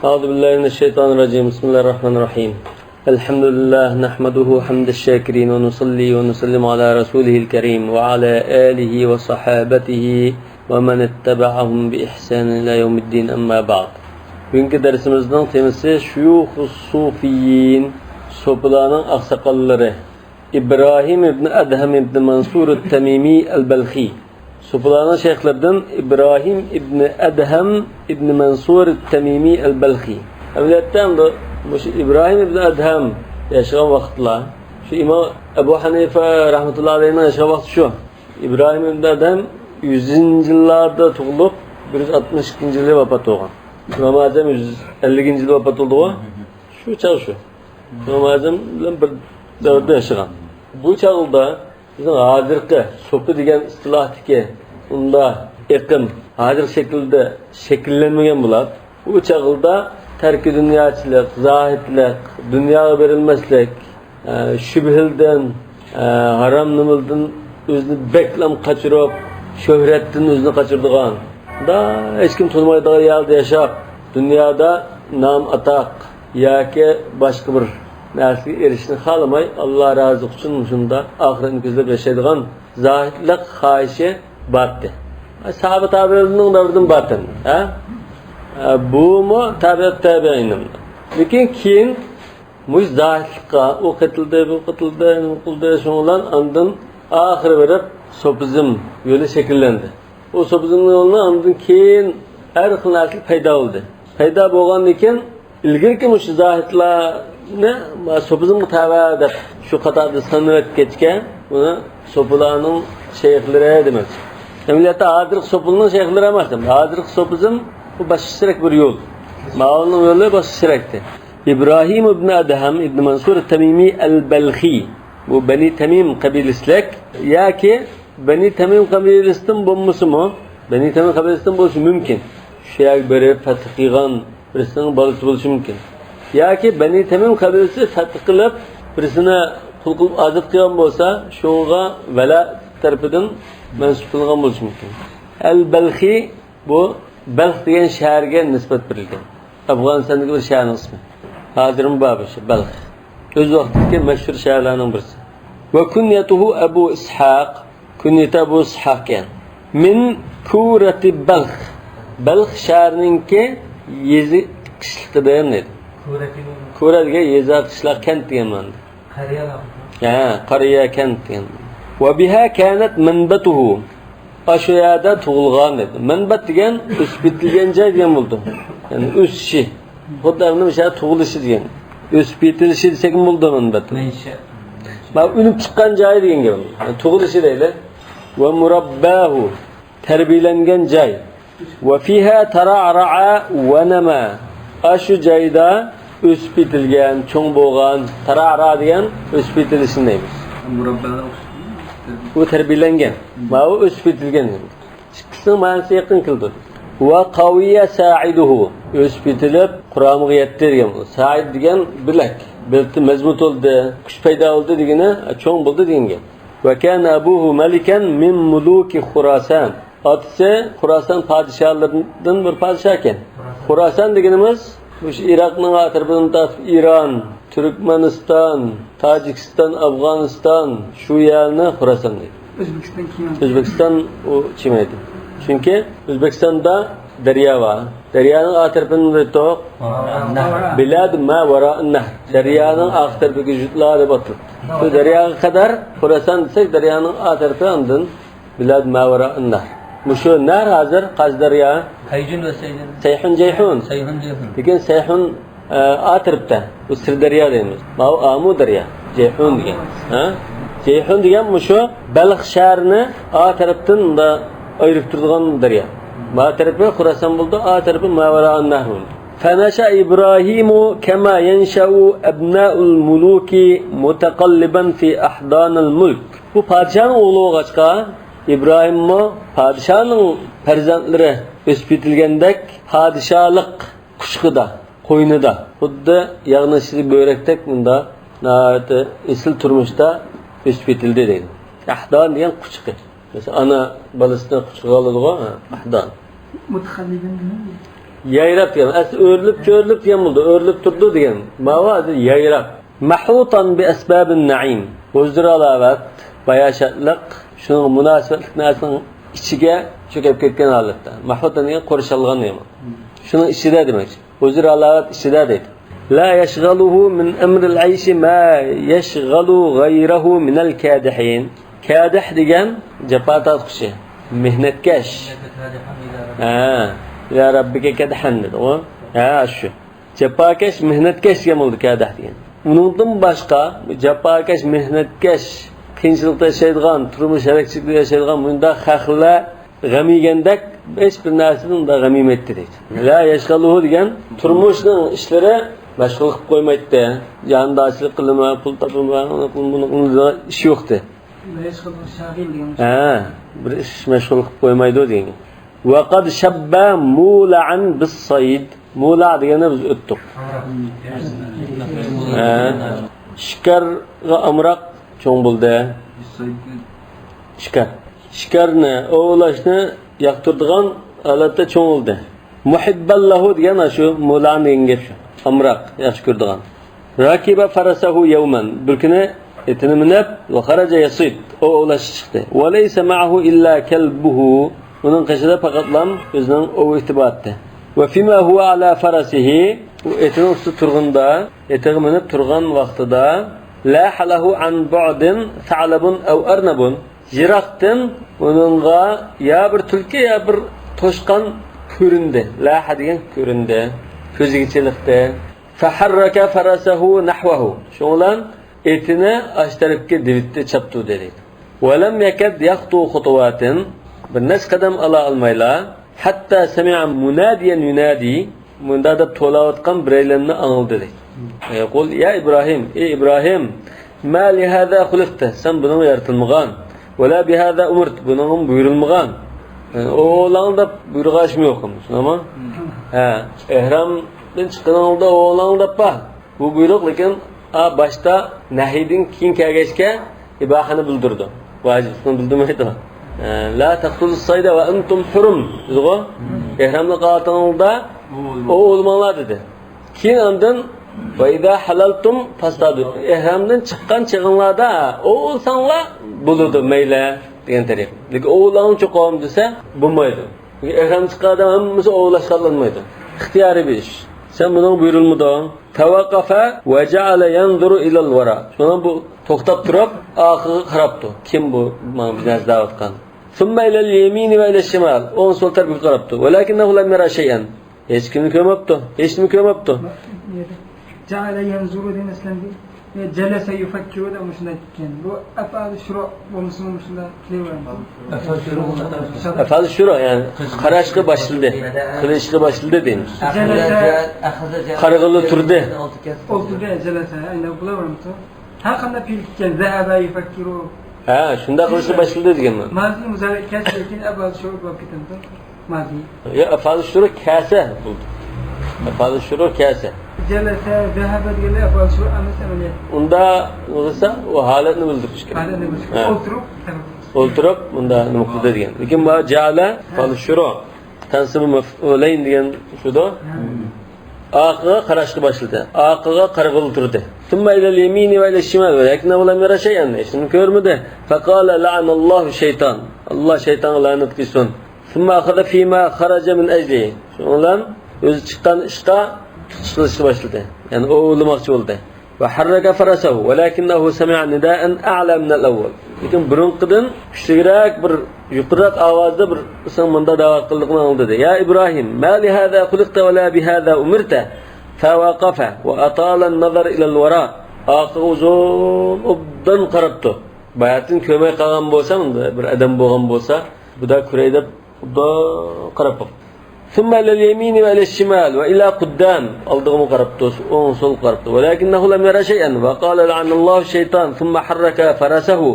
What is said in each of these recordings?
أعوذ بالله من الشيطان الرجيم. بسم الله الرحمن الرحيم. الحمد لله نحمده حمد الشاكرين ونصلي ونسلم على رسوله الكريم وعلى آله وصحابته ومن اتبعهم بإحسان إلى يوم الدين أما بعد. Bugünkü dersimizden temsil Şuyuh-u Sufiyin, Sopulanın aksakalları İbrahim ibn Adhem ibn Mansur el-Temimi el-Belhi. Sopulanın şeyhlerden İbrahim ibn Adhem ibn Mansur el-Temimi el-Belhi. Evliyatten de İbrahim ibn Adhem yaşayan vakitla, şu İmam Ebu Hanife rahmetullahi aleyhine yaşayan vakit şu. İbrahim ibn Adhem 100. yıllarda tuğulup 162. yılı vefat olgan. İmam Azam 150. yılı vefat oldu o. Şu çağ şu. İmam Azam bir davrda yaşayan. Bu çağda bizim hazırki sopu degen istilahdaki unda yakın hazır şekilde şekillenmegen bular. Bu çağda terk-i dünyaçılık, zahitlik, dünyaya verilmezlik, şübhilden, haram nımıldan özünü beklem kaçırıp, şöhretten özünü kaçırdığın, da hiç kim tanımaydığı yerde yaşap, dünyada nam atak, yaki başka bir narsaga erishishni xohlamay Allah razı uchun shunda oxiratni ko'zlab yashaydigan zohidlik xohishi bordi. Sahoba tabiinning davridan bordi. Bu mu tabiin. Lekin keyin bu zohidlikqa o'qitildi, shundan ondan oxiri berib sopizm yo'li shakllandi. O sopizm yo'lini ondan keyin har xil narsa paydo bo'ldi. Paydo bo'lgandan keyin ilgirki mush zohidlarni sopizmga tava deb shu qatorda sanab ketgan buni sopularning shayxlari demak. Amaliyotda hozirgi sopulning shayxlari emas. Hozirgi sopizm bu boshqacharoq bir yo'l. Ma'lum yo'li boshqacharoqdi. İbrahim ibn Adhem ibn Mansur el-Temimi el-Belhi. Bu Bani Temim kabilesilik yoki Bani Temim kabilesidan bo'lmasimi? Bani Temim kabilesidan bo'lishi mumkin. Shu yak biri fath qilgan birisinin balası bo'lishi mumkin. Yoki Bani Temim kabilesi fath qilib birisini qul qilib azib qilgan bo'lsa, shunga vala tarafidan mansub qilingan bo'lishi mumkin. El-Belhi bu Belh degan shaharga nisbat berilgan. Afg'onistondagi bir shaharning ismi. Hozirning babi shu Belh. O'z vaqtidagi mashhur shaharlarning birisi. Va kunyatuhu Abu Ishaq, kunyati Abu Ishaq ekan. Min kurati Belh. Belh shahrininki yezi qishliqida dedi. Kuratiga yeza qishloq kent degan ma'noda. Qariya kent degan. Va biha kanat manbatuhu. Ashu yerda tug'ilgan dedi. Manbat degan o'sib bitilgan joy degan bo'ldi. Ya'ni o'sishi. Xuddi o'sha tug'ilishi degan. O'sib bitilishi desak bo'ldi manbat. Ma o'lib chiqqan joy degan gap. Tug'ilishi deydi. Va murabbahu tarbiyalangan joy. Va fiha tara'ra'a va nama. Ashu joyda o'sib bitilgan, cho'ng bo'lgan, tara'ra degan o'sib bitilishini deymiz. Murabbalar bu tarbiyalangan. Ma u o'sib bitilgan. Chiqsin ma'nosi yaqin keldi. Va qawiya sa'iduhu. O'sib bitilib Qur'onga yetdi degan. Sa'id degan bilak. Bilti mazmut oldi, kuch paydo oldi degani, cho'ng bo'ldi degan gap. Va kana abuhu malikan min muluki Xurasan. Otasi Xurasan podshohlaridan bir podshoh ekan. Xurasan deganimiz o'sha Iroqning atrofidan İran, Turkmaniston, Tojikiston, Afg'oniston shu yerni Xurasan deydi. O'zbekiston u chimaydi. Chunki O'zbekistonda daryo bor. Daryoning atrofidan to'q bilad ma wara'an nahr. Daryoning atrofiga jutlar deb ataladi. Bu daryoga qadar Xurasan desak daryoning atrofidan bilad ma wara'an nahr. Mushu nar hozir Qazdaryo, Sayhun va Sayhun Jayhun. Lekin Sayhun atrofda, bu Sirdaryo deymiz. Bu Amu daryo, Jayhun degan. Jayhun degan mushu Balx shahrini atrofdan da ayirib turadigan daryo. Bu tarafi Xurasan bo'ldi, a tarafi Mavara'an Nahr bo'ldi. Fanasha İbrahimu kama yansha'u abna'ul muluki mutaqalliban fi ahdanil mulk. Bu podshohning o'g'li bo'lg'achqa İbrahimmi podshohning farzandlari o'sib bitilgandek podshohlik qushqida, qo'ynida, xuddi yag'nashli bo'rakdek bunda esil turmushda o'sib bitildi deydi. Ahdan degan quchqi. Mesela ana balasini quchqiga oladi-ku, ahdan. Mutaxalliban nima? yayrab degan. Asli o'rilib degan bo'ldi. O'rilib turdi degan. Ma'nosi yayrab. Mahutan bi asbabin na'im. O'zdir alavat, bayashatliq, shuning munosabatlik narsaning ichiga cho'kib ketgan holatda. Mahutan degan qo'rishalgan demak. Shuning ichida demak. O'zdir alavat ichida deydi. La yashghaluhu min amri al-aysh ma yashghalu ghayrahu min al-kadihin. Kadih degan japatat qushi, mehnatkash. Ya Rabbika kadhan dedi. O shu. Japakesh, mehnatkash degan bo'ldi kadih degan. Uningdan boshqa japakesh, mehnatkash, qiyinchilikda yashaydigan, turmush harakatida yashaydigan bunda xalqlar g'am yegandak hech bir narsadan unda g'am yemaydi deydi. La yashghaluhu degan turmushning ishlari mashg'ul qilib qo'ymaydi. Jandochilik qilma, pul topma, buni ish yo'qdi. Bir ish mashg'ul qilib qo'ymaydi degan. Va qad shabba mula'an bis-sayd. Mula degani biz o'tdik. Shikarga amroq cho'ng bo'ldi. Shikarni ovlashni yoqtiradigan holatda cho'ng bo'ldi. Muhibballahu degan shu mulani degan gap shu. Amroq yaxshi ko'radigan. Rakiba farasahu yawman. Bir kuni etini minib va xaraja yasid. Ovlash chiqdi. Va laysa ma'ahu illa kalbuhu. Uning qishida faqatlam o'zining ov itibatdi. Va fima huwa ala farasihi. Etini ustida turganda, etiga minib turgan vaqtida la halahu an ba'din sa'labun aw arnabun. Yiroqdan uningga ya bir tulki ya bir toshqon ko'rindi. La degan ko'rindi. Ko'ziga chiliqdi. Faharraka farasahu nahwahu. Shundan etini ash tarafga divitdi, chapdi dedi. Va lam yakad yaqtu khutuwatin. Bir necha qadam ala olmayla hatta sami'a munadiyan yunadi. Bunda deb to'layotgan biraylarni angladi dedi. Yaqul ya İbrahim, ey İbrahim, ma li hada xuliqta? Sen bunga yaratilmagan. Va la bi hada umrt, bunga buyurilmagan. Oğlan da buyurgaşmı yokum. Ama ihramdan çıkkanında oğlan da pa. Bu buyruk lekin başta nahidin keyin kelgachga ibahani bildirdi. Vacibni bildirmaydi. La taqtulus sayda va antum hurum. Zo'g'o? Ihramni qataningda o'lmanglar dedi. Keyin ondan va idha halaltum fastadu. Ihramdan chiqqan chig'inglarda o'lsanglar bo'ladi mayli degan tariq. Lekin o'g'lan cho'qom desa bo'lmaydi. Ihrom chiqqanda hammasi o'g'lashqalanmaydi. Ixtiyoriy bir ish. Sen buni buyurilmadi. Tavaqqafa va ja'ala yanzuru ila al-wara. Shuni bu to'xtab turib, oxiga qarabdi. Kim bu? Mana bizni da'vatgan. Summa ila al-yamini va ila al-shimal. O'ng so'l tarafga qarabdi. Walakinahu lam yara shay'an. Hech kimni ko'rmabdi. Hech kimni ko'rmabdi. Ja'ala yanzuru demasdan jalasa yufakkiru da mushunday ekan. Bu afal shuru bo'lmasa mushunday qilaveradi. Afal shuru yani qarashga boshildi. Qilishga boshildi deymiz. Qarg'ili turdi. O'tirdi jalasa, endi bo'laveradi. Har qanday fe'l ekan zahaba yufakkiru. Shunda qilishga boshildi deganman. Mazi muzakkar lekin afal shuru bo'lib ketadi. Mazi. Ya afal shuru kasa bo'ldi. Afal shuru kasa. Jalasa zahaba deganlar afal shuru emas amaliyat. Unda bo'lsa u holatni bildirish kerak. Holatni bildirish kerak. O'ltirib bunda nima qildi degan. Lekin bu ja'ala afal shuru tansibi maf'ulayn degan shuda. Oqiga qarashga boshladi. Oqiga qarg'il turdi. Thumma ila al-yamini va ila al-shimal va yakna ulam yara shay'an. Shuni ko'rmadi. Faqala la'anallohu shayton. Alloh shaytonga la'nat qilsin. Thumma akhadha fima kharaja min ajli. Shundan o'zi chiqqan ishqa tutishga boshladi. Ya'ni o'lmoqchi bo'ldi. Va harraka farasahu walakinahu sami'a nida'an a'la min al-awwal. Lekin burunqidan kuchliroq bir yuqroq ovozda bir sen bunda da'vat qildiqni oldi. Ya İbrahim, ma li hada xuliqta va la bi hada umirta. Fawaqafa wa atala an-nazar ila al-wara. Oqiga uzun obdan qarabdi. Bayatin ko'may qolgan bo'lsa, bir odam bo'lgan bo'lsa, bu da ko'raydi obdan qarab. Thumma ila al-yamini va ila al-shimal va ila quddam. Aldig'ini qarabdi, o'ng so'l qarabdi. Walakinahu lam yara shay'an va qala la'anallohu shayton. Thumma harraka farasahu.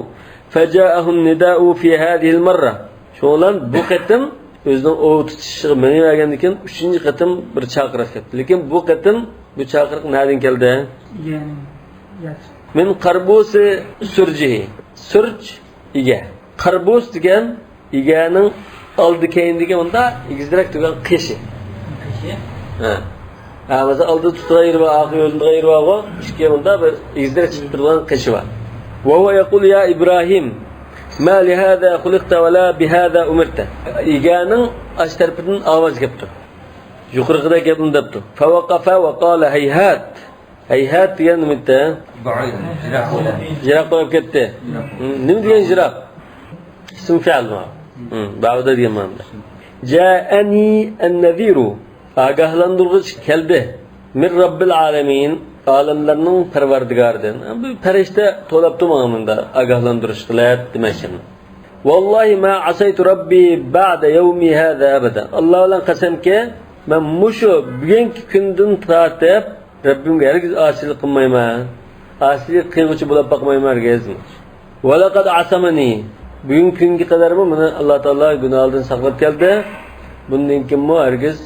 Faja'ahu an-nida'u fi hadhihi al-marra. Shundan bu qatim o'zining ov tutishini menimagan ekan 3-chi qatim bir chaqiriq ketdi. Lekin bu qatim bu chaqiriq nereden keldi? Min qarbusi surjihi. Surj iga. Qarbus degan iganing oldi keyindagi unda egizdirak turgan qishi. Ha. Ha, mesela aldı tutayır ve akı öldürayır ve o iki yanında bir izlere çıktırılan kışı var. Ve huve yekul ya İbrahim ma lihâzâ hulikta ve la bihâzâ umirte. İgânın aç tarafından avaz yaptı. Yukarıda gelin depti. Fevakafa ve kâle heyhat. Heyhat diyen müdde. Jirak koyup gitti. Ne diyen jirak? İsim fiil mi? Bağda diyen manada. Câeni en-neziru. Agahlandırgıç geldi. Min Rabbil alemin. Alemlerinin perverdigarıdan. Bu perişte tolaptı manamında agahlandırıştılar demeşin. Vallahi ma asaytu Rabbi ba'de yevmi hâzâ ebeden. Allah olan kasem ki ben muşu bugünkü günden tartıp Rabbimge herkes asilik kılmayma. Asilik kıyıcı bulup bakmayma herkes. Ve lekad asamani. Bugünkü günkü kadar mı? Allah Teala günahlardan saklat geldi. Bundan kim mu herkes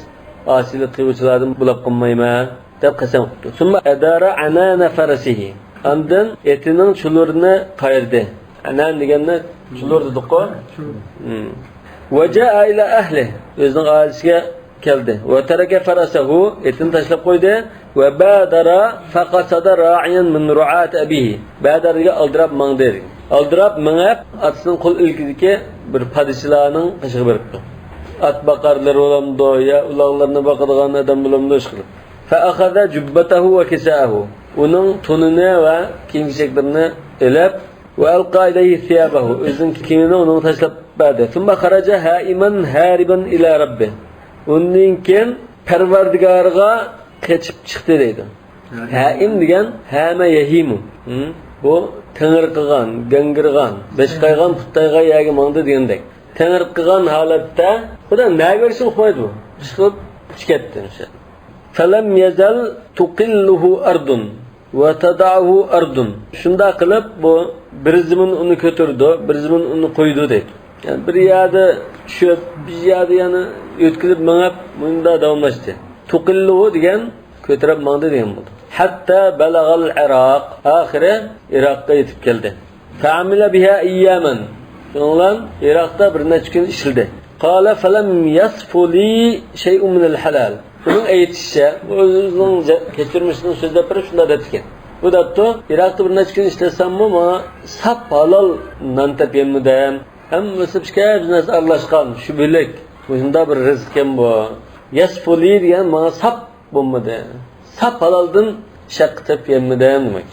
asilik kıyıcılardan bulup kılmayma. Dep kasem kuttu. Sonra edara anana farasihi. Andın etinin çulurunu kayırdı. Anan degenine çulur dedik o. Ve caa ila ahli. Özünün ailesiga keldi. Ve tereke farasahu. Etini taşlap koydu. Ve badara faqasada ra'iyan min ru'at abihi. Badariga aldırap mangdı. Aldırap mangıp atısının kol ilkidiki bir padişahının kışığı beripti. At bakarları olamdı ya ulağlarına bakadığan adam bulamdı ışkılıp. فأخذ جبته وكساءه onun tonunu ve kiyim-kişeklerini elep ve alqa ileyhi thiyabahu özün kimini onun taşlap verdi. Thumma kharaca haiman hariban ila rabbi. Onunkin perverdigarga kaçıp çıktı deydi. Haim degan hama yahimu. Bu tengirqigan, gangirgan, beşqaygan puttayga yagi mangdı degandek. Tengirqigan holatda bu da ne görüşün qo'ydi bu. Chiqib ketdi o'sha. فَلَمْ يَزَلْ تُقِلُّهُ أَرْضٌ وَتَدَعُهُ أَرْضٌ. Şunda kılıp bu bir zaman onu götürdü, bir zaman onu koydu deydi. Yani bir yerde şu bir yerde yani ötkülüp mangap bunda davamlaştı. Tuqilluhu degan götürüp mangdı degan oldu. Hatta belagal Irak. Ahire Irak'a yetip geldi. Fa'amila biha iyyaman. Ondan Irak'ta bir neçe gün işildi. Qala falam yasfu li şey'un minel halal. Bunun ayetişe, bu özünün geçirmişinin sözde bir şunda detken. Bu da to, Irak'ta bir neçe gün işlesem mi ama sap halal nantep yemmudayım. Hem mesela biznes arlaşkan, şübülük. Bunda bir rızkem bu. Yasfuli diyen bana sap bulmadı. Sap halaldan şaktep yemmudayım demek.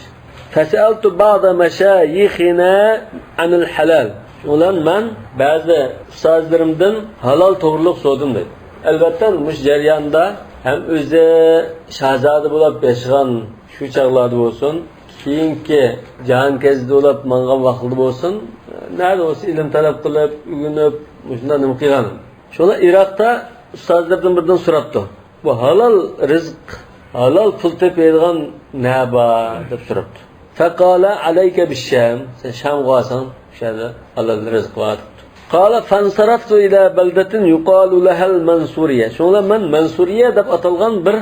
Fesaltu ba'da meşayihina anil halal. Ulan ben bazı ustazlarımdan halal doğruluk sordum dedi. Elbette bu jarayonda hem o'zi shahzoda bo'lib yashagan shu chaqlarda bo'lsin, keyingi jahon kezdi bo'lib mangan vaqtida bo'lsin, nerede olsa ilm talab qilib, ugunib, shunda nima qilgan. Shunda Iroqda ustozlardan birdan so'rabdi. Bu halal rizq, halal pul tepadigan nima deb so'rabdi. Faqala alayka bish-Sham. Sen Shamga olsan, o'shada halal rizq bor. قال فانصرفت إلى بلدة يقال لها المنصورية. شغله من منصورية دب أطلقان بر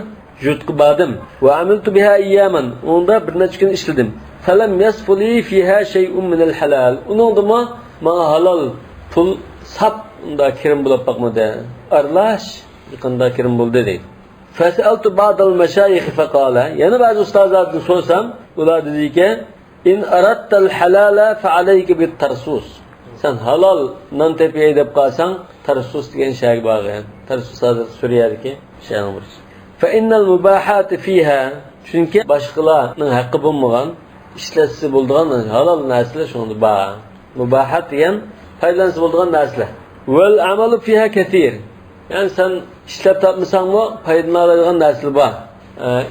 جدك بادم وعملت بها أياما. وندا برنامج işledim. فلم يصف لي فيها شيء من الحلال. Ondan ma halal pul sap onda kirim bulup bakmadı. Arlaş yıkında kirim buldu dedi. فسألت بعض المشايخ فقال. Yani bazı ustazlardan sorsam, ular dedi ki in aradtal halala فعليك بالترسوس. Sen halal nan tepeye edip kalsan Tarsus diyen şey var yani. Tarsus adı Suriye'deki şey var. Fe innel mubahat fiha. Çünkü başkalarının hakkı bulmayan işlesi bulduğun halal nesle şunu ba. Mubahat diyen faydalansı bulduğun nesle. Vel amalu fiha ketir. Yani sen işlep tapmışsan mı faydını alacağın nesli ba.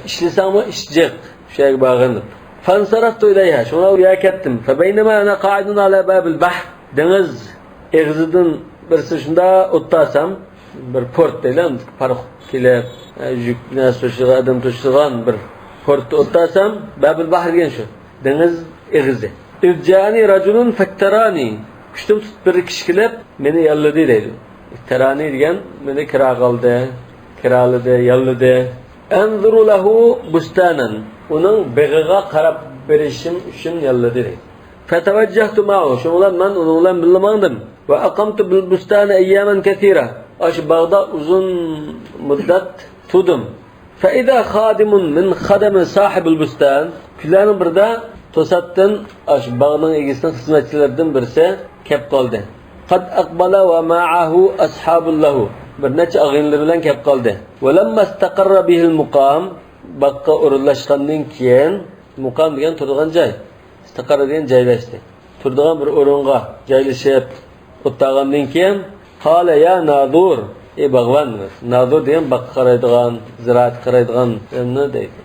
İşlesen mi işleyecek şey bağlanıp. Fansaraftu ileyha. Şuna uyak ettim. Fe beynema ana qa'idun ala babil bahr. Deniz egzidan birisi shunda o'ttasam bir port deylan parx kelib yukni to'shigan adam to'shigan bir portda o'ttasam Babil Bahr degan shu dengiz egzi irjani rajulun faktarani kuchtum bir kishi kelib meni yalladi deydi tarani degan meni kira qildi kiraladi yalladi anzuru lahu bustanan uning big'iga qarab berishim uchun yalladi deydi. فتوجهت معه شغلا من onunla bilmandım ve aqamtu bil bustan ayyaman kesira. Aş bağda uzun müddet Tudum. فَاِذَا خَادِمٌ مِنْ خَدَمِ صَاحِبُ الْبُسْتَانِ Küllerin burada tosattın, bağının ilgisinin hizmetçilerden birisi kep kaldı. قَدْ أَقْبَلَ وَمَعَهُ أَصْحَابُ اللَّهُ Bir neçe ağınları bilen kep kaldı. وَلَمَّا اسْتَقَرَّ بِهِ الْمُقَامِ Bakka orunlaşkandan keyin, mukam degan turgan joy. İstiqara degan joylashdi. Turdigan bir o'ringa joylashib o'tgandan keyin qala ya nadur bag'van. Nadur degan bakqa qaraydigan, ziraat qaraydigan nima deydi.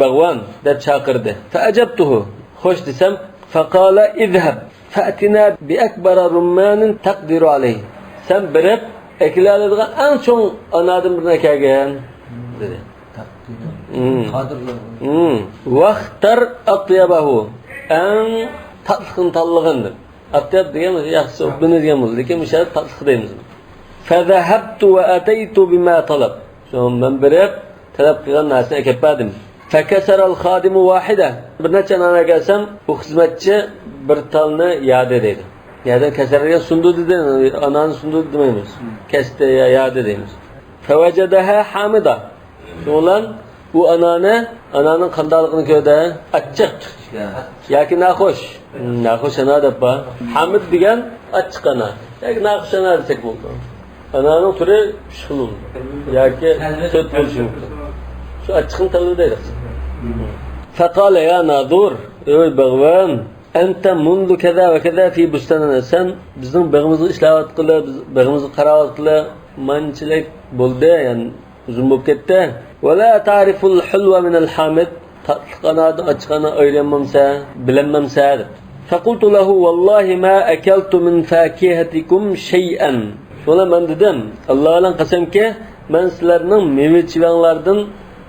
Bag'van deb chaqirdi. Fa ajabtuhu. Xo'sh desam, faqala izhab fa'tina bi akbara rummanin taqdiru alayhi. Sen birib ekiladigan eng cho'ng anadan birni kelgan dedi. Vaqtar atyabahu en tatlıkın tallığındır. Atyab diyemiz yaxşı bini diyemiz. Lekin müşahit tatlık deyimiz. Fezahabtu ve ateytu bima talab. Şun ben birib talab qilgan narsani ekeppadim. Fekeseral khadimu vahida. Bir necha nana gelsem bu hizmetçi bir talni yadi deydi. Yadi keserga sundu dedi. Ananı sundu demeymiz. Kesti ya yadi deymiz. Fevecedeha hamida. Şunlan bu ananın qandaligini ko'rdi, achchiq yoki naxush. Naxush ana deb ba. Hamid degan achchiq ana. Yoki naxush ana desak bo'ldi. Ananing turi shulum yoki so't bo'lishi mumkin. Shu achchiqni talab deydi. Faqala ya nadur, ey bag'van, anta mundu kaza va kaza fi bustanana. Sen bizning bag'imizni ishlayotqili, bag'imizni qarayotqili manchilik bo'ldi, ya'ni uzun bo'lib ketdi. ولا تعرف الحلوة من الحامد قناد أشقنا أيرممسا بلممسا فقلت له والله ما أكلت من فاكهتكم شيئا شولا من dedim Allah lan qasam ki men sizlarning mevechilanglardan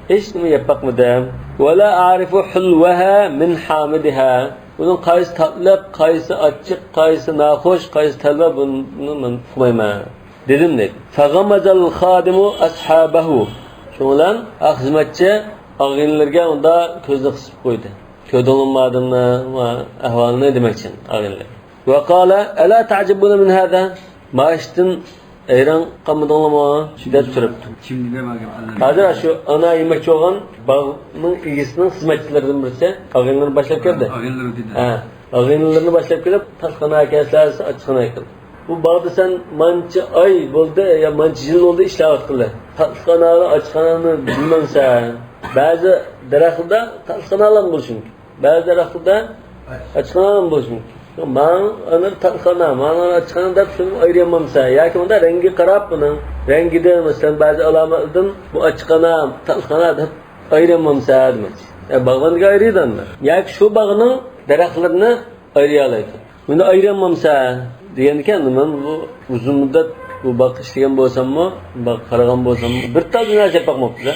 hech nima yapaqmadim ولا أعرف حلوها من حامدها bunun qaysi tatlab qaysi achchiq qaysi naxush qaysi talva buni men uqmayman dedim dedi فغمز الخادم أصحابه Şunlan hizmetçi ağinlerge onda közünü kısıp koydu. Ködolunmadığını ve ahvalını demek için ağinler. Ve kâle elâ ta'cibuna min hâzâ maaştın eyran kamadığını mı şiddet sürüptü. Hazır şu ana yemekçi olan bağının ilgisinin hizmetçilerden birisi ağinlerini başlayıp geldi. Ağinlerini başlayıp gelip taşkana keslerse açıkına yıkıldı. Bu bağda sen mançı ay oldu ya mançı yıl oldu işlevat kılı. Tatlı kanalı açık kanalını bilmem sen. Bazı deraklıda tatlı kanalı buluşun. Bazı deraklıda açık kanalı buluşun. Man anır tatlı kanalı, man açık kanalı da şunu ayıramam sen. Ya ki onda rengi karab bunun. Rengi de mesela bazı alamadın bu açık kanalı, tatlı kanalı da ayıramam sen demek. Bağvanlığa ayrıydı onlar. Ya ki şu bağının deraklarını ayırayalaydı. Bunu ayıramam sen. Diyenken men bu uzun müddet bu bak işleyen bolsam mı, bak qaragan bolsam mı, bir ta dünya yapmakmaptı.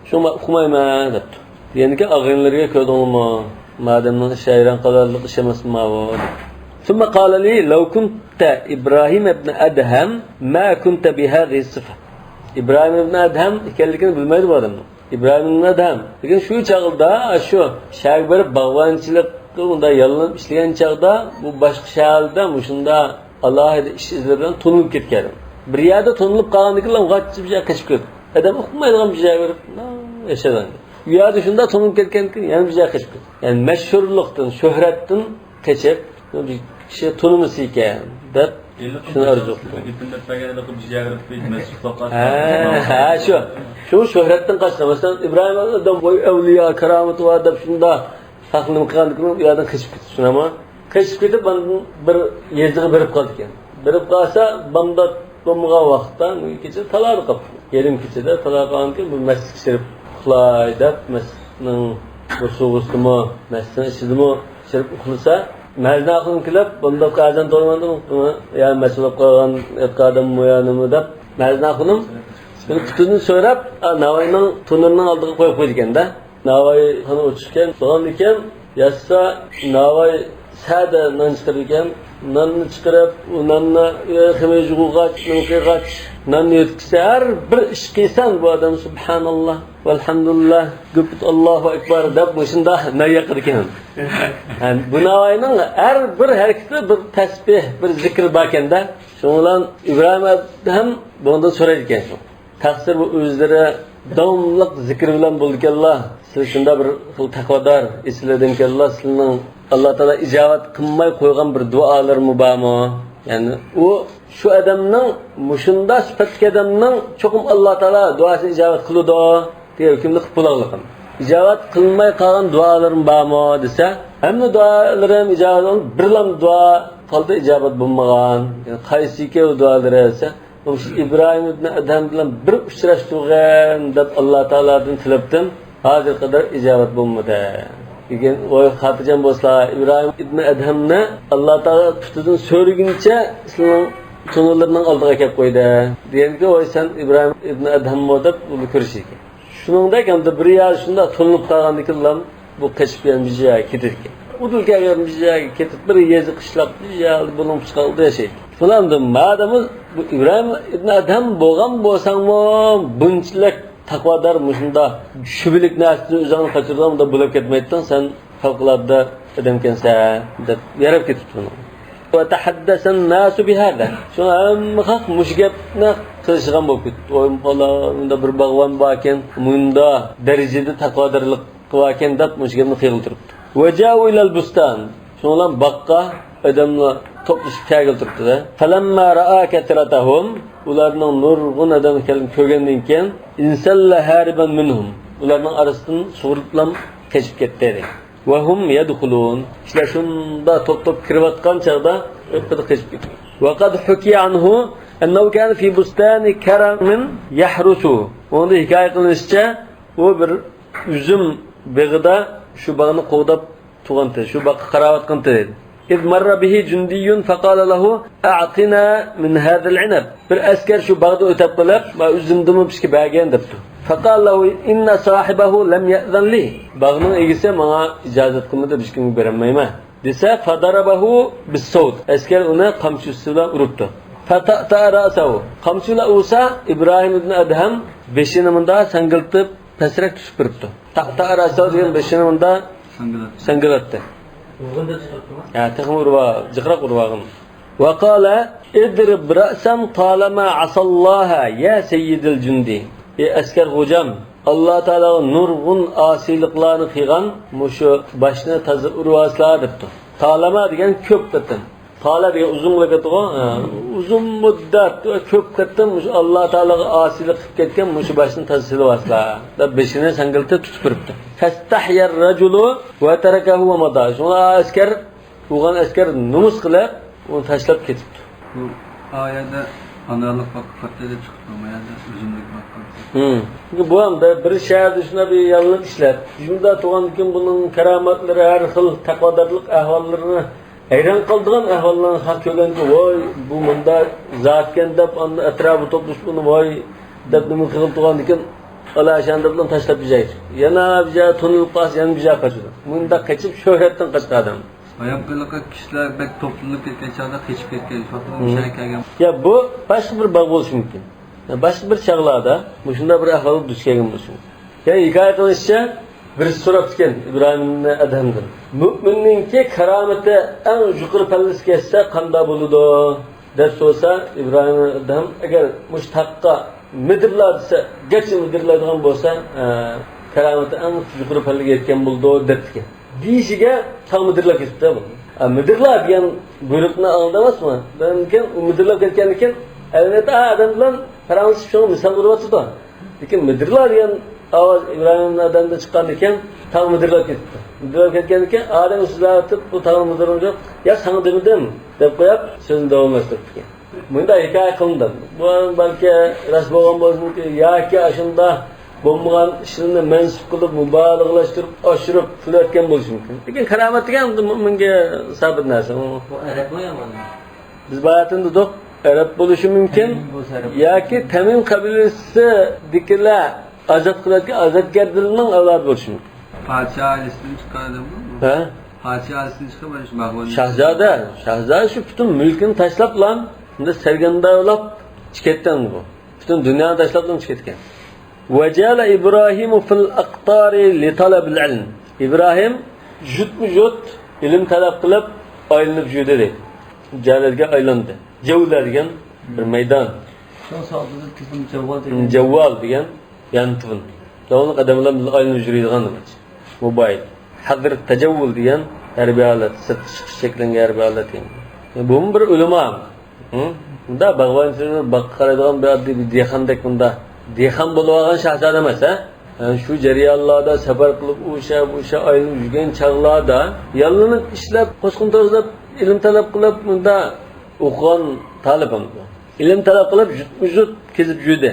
Şunu okumayman depti. Diyenken ağınlarga ko'rdingmi? Mademning shayran qadarlik ishemasmi bu. Thumma qala li law kunta İbrahim ibn Adham ma kunta bi hadhihi sifa. İbrahim ibn Adham ekanligini bilmaydi bu adam. İbrahim ibn Adham. Lekin shu chaqda shu shayg berib bag'vanchilik bunda yalınıp işleyen çağda bu başka şehirde muşunda Allah'a iş izlerinden tonulup ketken. Bir yerde tonulup kalandıklarla kaçıp bir şey kaçıp ketken. Adam okumaydıgan bir şey verip yaşadan. Bir yerde şunda tonulup ketken yani bir şey kaçıp ketken. Yani meşhurluktan, şöhretten kaçıp bir şey tonumusu iken de şunu arzu şu şöhretten kaçtı. Mesela İbrahim adam boy evliya, kerametı var da şunda Taklım kılandıklarım bir yerden kaçıp gitti şuna ama. Kaçıp gidip ben bir yerine berip kaldı iken. Berip kalsa bamda donmuğa vakittan gece talar kapı. Yerim gecede talar kalanken bu mescid şerif kılay dep mescidin bu soğustu mu, mescidin işidi mu şerif kılsa mezne aklım kilip bunda kazan dolmandım yani mescid kalan etkadım mı yani mı dep mezne aklım kutunun söylep Navay'ın tunurunun aldığı koyup koydu iken de Navay hani uçurken, soğan iken, yasa Navay sade nan çıkarırken, nanını çıkarıp, nanına kımıcığı kaç, nanıkı kaç, nanını yetkisi her bir iş kıysan bu adam Subhanallah, velhamdülillah, güpüt Allahu Ekber deyip başında ne yakırken. Yani bu Navay'ın her bir hareketi bir tesbih, bir zikir bakken de, şundan İbrahim hem bunda sorarken şu. Taksir bu özleri davomliq zikr bilan bo'lganlar. Siz shunda bir taqvodor esladimkanlar, sizning Alloh taolo ijobat qilmay qo'ygan bir duolarmi bormi? Ya'ni u shu odamning mushunda sifatga odamning cho'qim Alloh taolo duosini ijobat qiladi deya hukmni qilib bo'lganligim. İcabet kılmay kalan dualarım bağma dese, hem de dualarım icabet olun, birlam dua kaldı icabet bulmagan. Yani kaysi ki o duaları ise, İbrahim ibn Adhem bilen bir uçraştığın dep Allah Teala'dan tiliptim, hazır kadar icabet bulmadı. Bugün o Hatice'm bolsa İbrahim ibn Adhem'ne Allah Teala tutudun söyleyince İslam'ın tunularından aldığa kep koydu. Diyelim ki o sen İbrahim ibn Adhem modep bunu körüşük. Shuningdek hamda bir yer shunda to'linib qolgandikilar bu qochib kelgan joyga ketdi. Udul kelgan joyga ketib bir yezi qishloq joyga bo'lib chiqoldi yashaydi. Shundan madamız bu İbrahim ibn Adhem bo'lgan bo'lsangmi bunchalik taqvodor mushunda shubilik narsani o'zingni qochirganda bo'lib ketmaydan sen favqulodda odamkansan deb yarab ketibdi. وتحدث الناس بهذا شو هم خاف مش جبنا قشغم بكت والله من ده بربغوان باكن من ده درجة تقدر القواكن ده مش جبنا خير تربط وجاءوا إلى البستان شو لام بقى أدمنا topluş kâgıltırdı. فَلَمَّا رَآ كَتِرَتَهُمْ Ularının nurgun adam kögendinken inselle hariban minhum. Ularının arasından suğurtlam keşif kettiydi. وَهُمْ يَدْخُلُونَ İşte şunda top kırvatkan çağda öpkede keşif ketti. وَقَدْ حُكِيَ عَنْهُ اَنَّهُ كَانَ فِي بُسْتَانِ كَرَمٍ يَحْرُسُهُ Onu da hikaye kılınışça o bir üzüm bağıda şu bağını kovdap tuğantı, şu bağı karavatkan dedi. اِذْ مَرَّ بِهِ جُنْدِيٌّ فَقَالَ لَهُ اَعْطِنَا مِنْ هَذَا الْعِنَبِ Bir asker şu bağda ötep kılıp üzümdümü pişki bağıyan depti. فَقَالَ لَهُ اِنَّ صَاحِبَهُ لَمْ يَأْذَنْ لِهِ Bağının egisi bana icazet kılmadı pişkimi veremeyme. Dese فَضَرَبَهُ بِالصَّوْتِ Asker onu kamçısıyla uruptu. فَتَأْتَى رَأْسَهُ Kamçıyla uğsa İbrahim ibn Adhem beşiniminde sangıltıp pesrek düşüp duruptu. تَأْتَى رَأْسَهُ diyen beşiniminde sangılattı. Ya tekme urva, cıkrak urvağın. وَقَالَ اِدْرِبْ رَأْسَمْ طَالَمَا عَصَى اللّٰهَ يَا سَيِّدِ الْجُنْدِ Asker hocam, Allah Teala'nın nurgun asiliklerini kıygan, muşu başına tazı urvaslar depti. Talama diyen köp katın. Tala diyen uzunluk katı o, uzun müddet köp katın, Allah Teala'nın asilik ketken, muşu başına tazı silvaslar. Da beşine sangıltı tutup فَاسْتَحْيَ الرَّجُلُ وَتَرَكَهُ وَمَضَى Şuna asker, uğan asker numus kılar, onu taşlap ketipti. Bu ayette analık vakıfatları çıktı ama yani üzümlük vakıfatları. Çünkü bu anda bir şehirde şuna bir yanlış işler. Şunda tuğan kim bunun kerametleri her xil takvadarlık ahvallarını hayran kaldığın ahvallarını hak yogan ki vay bu munda zatken dep etrafı topluş bunu vay dep nimi kıl tuğan dikin Allah aşağında bilen taşlap bir yana bir tunulup bas yana bir kaçıyor. Bunda kaçıp şöhretten kaçtı adam. Ayaklıkla kişiler bek topluluk geçerler hiç ketken şartlı bir şey kelgen. Ya bu başka bir bağ oluşu mümkün. Yani başka bir çağlarda bu şunda bir ahvalı düşkegen oluşu. Yani hikaye kılışça birisi sorup çıkan İbrahim'in Adhem'den. Müminninki karameti en yukarı pellisi kesse kanda buludu. Ders olsa İbrahim'in Adhem eğer müştakka müdürler ise geçi müdürlerden olsa karameti en yukarı pellisi yetken buldu dertki. Dişige tam müdürler gitti bu. Müdürler diyen buyrukunu anlamaz mı? Denken müdürler gelkenken evet adamlar Fransız şunu misal kurbatı da. Lakin müdürler diyen avaz İbrahim'in adamda çıkan iken tam müdürler gitti. Müdürler gelkenken adam sizler atıp bu tam müdürüm yok. Ya sana demedim deyip koyup sözünü devam ettirdi. Bunda hikaye kılındı. Bu belki rast boğan bozuldu ki ya ki aşında bombagan işini mensup kılıp mübalağalaştırıp aşırıp fırlatken buluş mümkün. Lakin keramet diyen müminge sabit narsa. Bu Arap mı yaman? Biz bayatında da Arap buluşu mümkün. Ya ki Temim kabilesi dikile azat kılarken azat gerdilinin avladı buluşu mümkün. Padişah ailesini çıkardı bu. He? Padişah ailesini çıkarmış bağvanı. Şahzade şu bütün mülkünü taşlap lan. Şimdi sergende avlap çiketten bu. Bütün dünyanı taşlap lan çiketken. وَجَالَ إِبْرَاهِيمُ فِي الْأَقْطَارِ لِطَلَبِ الْعِلْمِ İbrahim jut ilim talep kılıp aylanıp jüdedi. Cələrgə aylandı. Cevler diyen bir meydan. Son sağlığı kızım cevval dedi. Cevval diyen yantıvın. Davulun adamlar bilan aylanıp yürüydigan nima? Mobil. Hazır tajavvul degan harbiy alat, sırt chiqish shaklinga harbiy alat endi. Bu bir ulama. Bunda bag'vonchilar qaraydigan bir oddiy dehqondek bunda dehqon bo'lib olgan shahzoda emas, ha? Yani şu jarayonlarda safar qilib o'sha aylanib yurgan chaqlarda yollanib ishlab, qo'shqin tozlab, ilm talab qilib bunda o'qigan talabim. Ilm talab qilib yut kezib yurdi.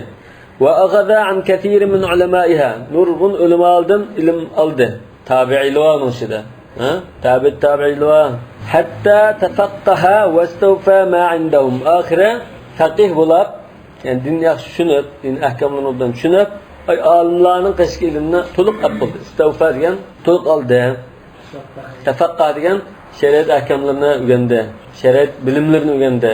Va akhadha an kathir min ulamaiha. Nurgun ulamalardan ilm oldi. Tabi'ilwa nushida. Ha? Tabi'ilwa hatta tafaqqaha wa istawfa ma indahum. Akhira faqih bo'lib, yani din yaxshi tushunib, din ahkomlaridan tushunib, alimlarning qishki ilmini to'liq oldi. Istawfa degan to'liq oldi. Tafaqqa degan shariat ahkomlarini o'rgandi. Shariat bilimlarini o'rgandi.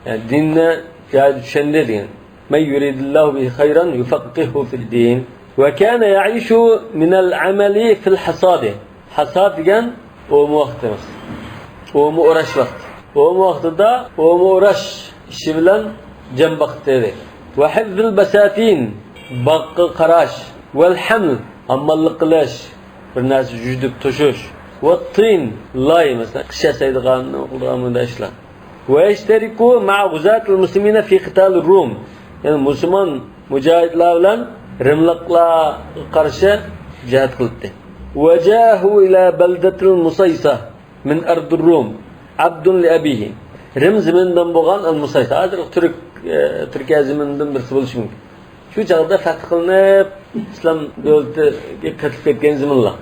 Yani dinni yani tushunadi degan. Men yuridillahu bi khayran yufaqihu fil din. Ve kana ya'ishu min al-amali fil hasad. Hasad degan o'mu vaqtimiz. O'mu o'rash vaqti. O'mu vaqtida o'mu o'rash ishi bilan jam vaqt edi. Ve hifzul basatin baqqa qarash vel haml ammallik qilish bir narsa yudib toshish va tin lay mesela qish yasaydigan qilgan ishlar va ishtariku ma'a ghuzatil muslimina fi qital rum yani musulmon mujohidlar bilan rimliqlar qarshi jihad qildi wajahu ila baldatil musaysa min ardir rum abdun li abihi rim zamindan bo'lgan al musaysa hozir Türkiye zaminidan birisi bo'lishi mumkin. Şu çağda fath qilinib, islom davlatiga kirib ketgan zamonlar.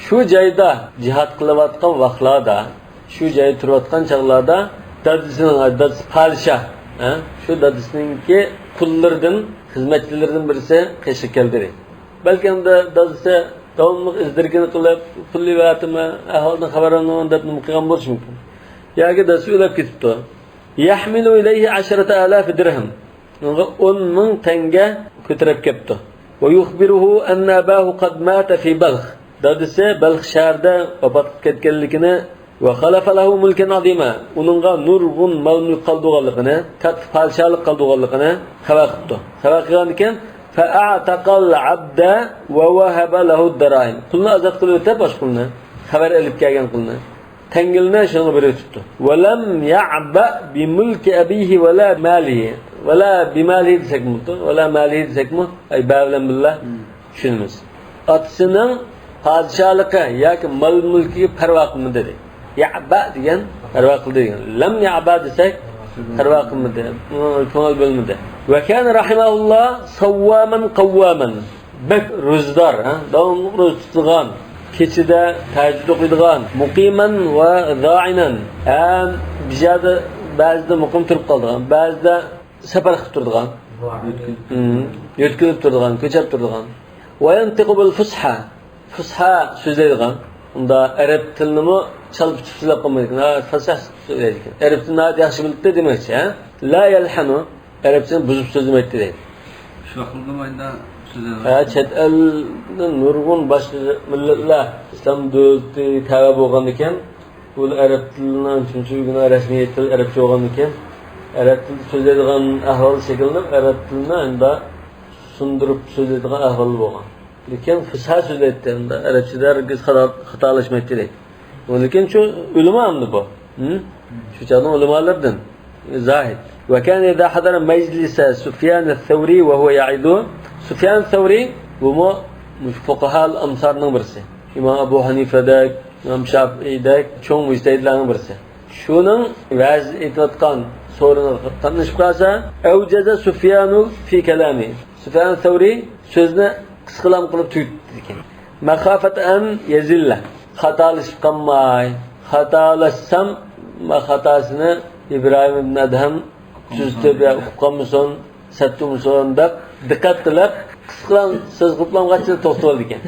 Şu joyda jihad qilayotgan vaqtlarda, şu joyda turayotgan chaqlarda dadisining dadisi podshoh, shu dadisininki qullaridan, xizmatchilaridan birisi qishib keldi. Balki unda dadisi davomli izdirgini qilib, pulli vatimi, aholidan xabarini deb nima qilgan bo'lishi mumkin. Yoki dadisi o'lib ketibdi. Yahmilu ilayhi 10,000 dirham. 10,000 tenge ko'tarib kelibdi. Va yukhbiruhu anna abahu qad mata fi Balkh. Dadisi Balkh shahrida vafot ketganligini va khalafa lahu mulkan azima. Uningga nurg'un mol-mulk qoldiganligini, katta podshohlik qoldiganligini xabar qildi. Xabar qilgan ekan, fa'ataqal abda va wahaba lahu ad-darahim. Qulni azat qilib o'tib boshqulni xabar olib kelgan qulni tengilni shunga berib tutdi. Va lam ya'ba bi mulki abihi va la malihi. Vela bimalihi desek mutlu, vela malihi desek mu, ay bağlan billah, düşünümüz. Atısının padişahlıkı, yaki mal mülki perva kılma dedi. Ya'ba diyen, perva kıldı diyen. Lam ya'ba desek, perva kılma dedi. Konal bölmedi. Ve kâne rahimahullah savvaman kavvaman. Bek rüzdar, davamlı rüz tutulgan. Keçide tecrüd okuyduğun, mukimen ve zâinen. Bijada bazıda mukim turib qoldigan, bazıda safar qilib turdigan, yo'tkilib turdigan, ko'chab turdigan. Va yantiqu bil fusha. Fusha so'zlaydigan. Unda arab tilini chalib chiqib qolmaydi. Fasah so'zlaydi. Arab tilini yaxshi bilibdi demakchi, ha? La yalhanu arabchani buzib so'zlamaydi deydi. Shu qildimayda so'zlaydi. Ha, chet eldan nurg'un boshqa millatlar islom davlati tava bo'lgan ekan, bu arab tilining chunchugina rasmiy til arabcha bo'lgan ekan. Arab tili so'zlaydigan ahvol shakllanib, arab tilini endi sundirib so'zlaydigan ahvol bo'lgan. Lekin fusha so'zlaydi endi arabchada hargiz xatolashmaydi deydi. Lekin shu ulamo hamdi bu. Shu chaqda ulamolardan zahid. Va kana idha hadara majlisa Sufyan ath-Thawri wa huwa ya'idu. Sufyan ath-Thawri bu fuqaha al-amsarning birisi. İmam Abu Hanifa'dak, İmam Shafi'dak cho'ng mujtahidlarning birisi. Shuning va'z etayotgan so'rini tanishib qolsa, avjaza Sufyanu fi kalami. Sufyan ath-Thawri so'zni qisqalam qilib tuydi ekan. Makhafat an yazilla. Xatolashib qolmay, xatolashsam xatosini İbrahim ibn Adham tuztib qolmasin, sattumson deb diqqat qilib qisqalam so'z qilib to'xtab oldi ekan.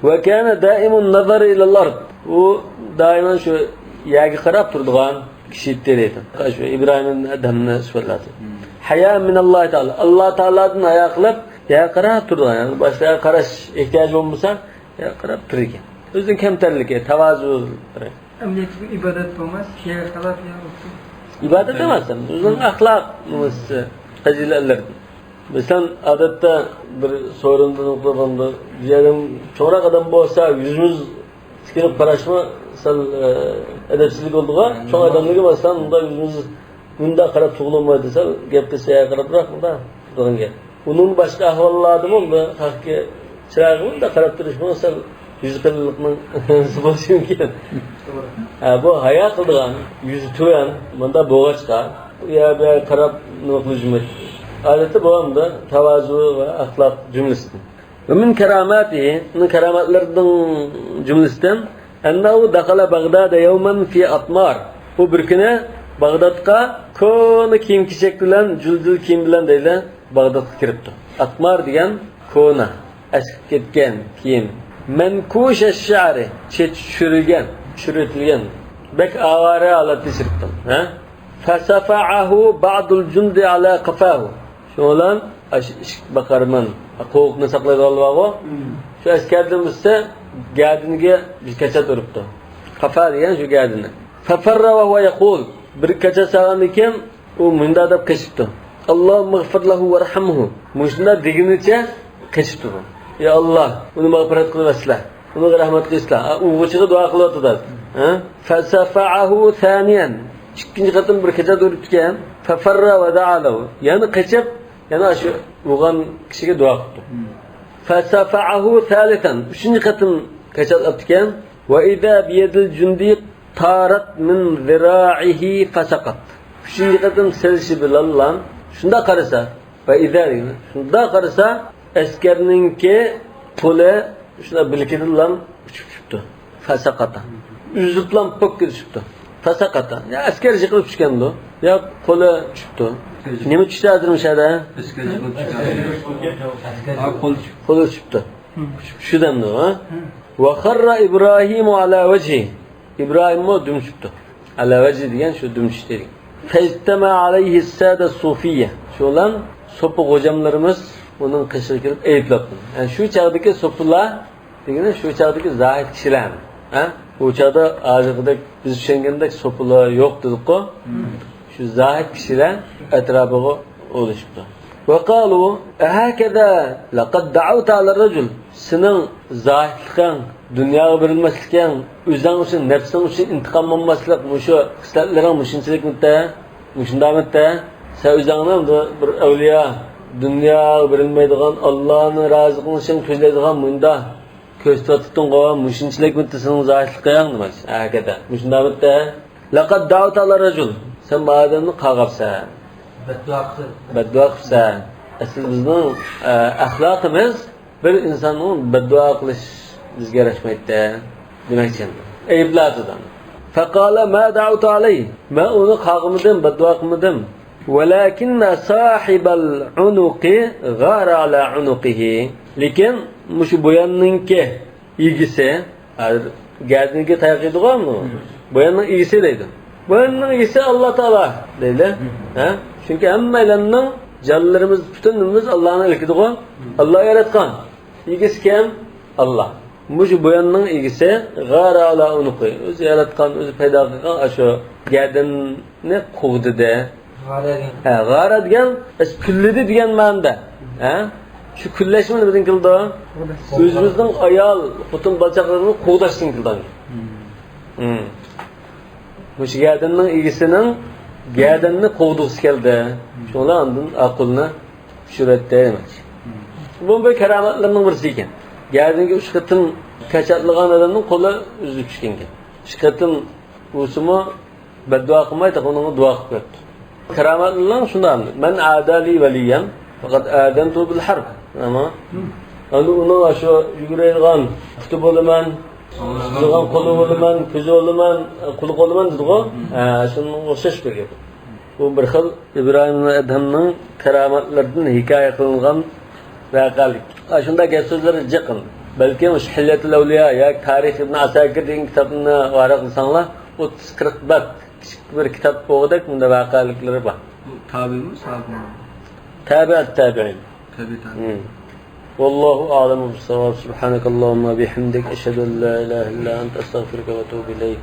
Va kana daimun nazar ila al-ard. U doimo shu yerga qarab turadigan kishi edi. Shu İbrahim ibn Adhamni sifatladi. Haya min Alloh taala. Alloh taoladan haya qilib, yerga qarab turadigan. Yani boshqa qarash ehtiyoj bo'lmasa, yerga qarab tur ekan. O'zining kamtarligi, tavazu. Amniyat bu ibodat bo'lmas, yerga qarab ibodat emas, o'zining axloq nimasi, fazilatlar. Mesela adette bir sorundan okulanda diyelim çorak adam olsa yüzümüz tikilip paraşma sal edepsizlik olduğu çok adamlığı varsa bunda yüzümüz bunda karab tuğulmaydı sal gepke seye karab bırakma da durun gel. Bunun başka ahvalları mı oldu? Hakkı çırağımın da karab duruşma sal yüz kılılıkның sıvası mümkün. Bu hayat kıldıgan yüzü tüyen bunda boğaçka ya bir karab noklu cümlet. Adeti bu anda tavazu ve ahlak cümlesidir. Ve min keramatihi, min keramatlardan cümlesinden ennehu dakhala Bagdad yevmen fi atmar. Bu bir güne Bagdad'a konu kiyim kişek bilen, cüldül kiyim bilen deyle Bagdad'a kiripti. Atmar diyen konu, eskip ketken kiyim. Menkuş eşşari, çürütülgen. Bek avare alatı siriptim. Fesafa'ahu ba'dul cundi ala kafahu. Şu olan bakarman, kovukni saklaydı olvağı. Şu askerdiğimizde gədiniga bir kecha turibdi. Kafa degan şu gədini. Fafarra ve huve yaqul. Bir kecha sağan ekan, u munda deb qechibdi. Allohumma ighfir lahu varhamhu. Mushunda deginicha qechibdi. Ya Allah, uni mag'firat qilmaslar. Uni rahmat qilsizlar. U o'chiga duo qilyapti. Fasafa'ahu thaniyan. İkinci katın bir kecha turibdi. Fafarra ve da'alahu. Yani qechib, yana shu o'g'an kishiga duo qildi. Fasafa'ahu thalithan. Üçüncü katın kecha atgan. Ve idha biyadil jundi tarat min zira'ihi fasaqat. Üçüncü katın selişi bilallan. Şunda qarasa ve idha şunda qarasa askerninki qo'li şuna bilkidilan uçup çıktı. Fasaqata. Üzütlan pok düşüptü. Fasaqata. Ya asker yıkılıp çıkandı. Ya qo'li çıktı. Nima tushdi azirmish ada? Qo'li tushibdi. Shudamdi, ha? Va kharra İbrahimu ala vajhi. İbrahim'o dum tushibdi. Ala vajhi degan shu dum tushdi. Fajtama alayhi sada sufiyya. Sho'lan so'pi hocamlarimiz onun qishiga kirib ayblabdi. Yani shu chaqdagi so'pilar degani shu chaqdagi zahid kishilar. Ha? Bu çağda ağzıqdek biz düşüngəndək sopular yox dedik-o. Şu zahid kişiler etrafıga oluşupdu. Ve qalu ahakada laqad da'awta ala rajul. Senin zahidliğin dünyaya verilmeslikken, özün üçün, nefsin üçün intikam olmaslık, muşu hisletlerin muşunçilik mütte, muşunda mütte. Sen özünün bir evliya, dünyaya verilmeydiğin, Allah'ın razılığın için közleydiğin mündə köz tututtun qoğan, muşunçilik mütte senin zahidliğin demek. Ahakada, muşunda mütte. Laqad da'awta ala rajul. Sen bu adamı qağabsan. Beddua qilsan. Asıl bizning ahlakımız bir insanın beddua qilish bizga yarashmaydi demakchi. Aybladidan. Faqala ma da'utu alayhi. Ma uni qağımıdım, beddua qilmadim. Walakinna sahibal unuqi ghara ala unuqihi. Lekin mushu boyanninki igisi, gədinki tayaqıydıqanmı? Boyanning igisi deydi. Bunun iyisi Allah Teala deydi. Çünkü hemmelerinin canlılarımız, bütünümüz Allah'ın ilkidir o. Allah yaratkan. İlgisi kim? Allah. Bu boyanın ilgisi gâra ala unuqi. Özü yaratkan, özü peyda kılgan aşu gədini kovdu de. Gâra diyen, külledi diyen manda. Şu külleşmeni bizden kıldı. Özümüzün ayal, bütün balçaklarını kovdaşsın kıldı. Bu gədinin ilgisinin gədinini qovduğusu geldi. Şola andın aqılını şüretdi demek. Bu bir keramatlarının birisi ekan. Gədinki üç qıtın kaçatlığan adamın qolu üzüp düşkən. Üç qıtın usumu beddua qılmaydı, onun dua qıldı. Keramatlarının şundan. Men adali veliyen fakat adantu bil harb. Ama onu aşağı yuguraydigan tutub olaman. Sizgan qolu olaman, ko'zi olaman, quli olaman dedi-ku. Şunun o'xshash bir gap. Bu bir xil İbrahim Adhamning karamatlardan hikoya qilingan voqelik. Shunda gap so'zlari jiqin. Balki Hilyatul Awliya yoki Tarix ibn Asakir degan kitobni varaq qilsanglar, 30-40 bab kichik bir kitob o'qidik, bunda voqeliklar bor. Bu tabi mi, sahabi mi? Tabi'at tabi'in. Tabi. والله أعلم بالصواب. سبحانك اللهم وبحمدك أشهد أن لا إله إلا أنت أستغفرك وأتوب إليك.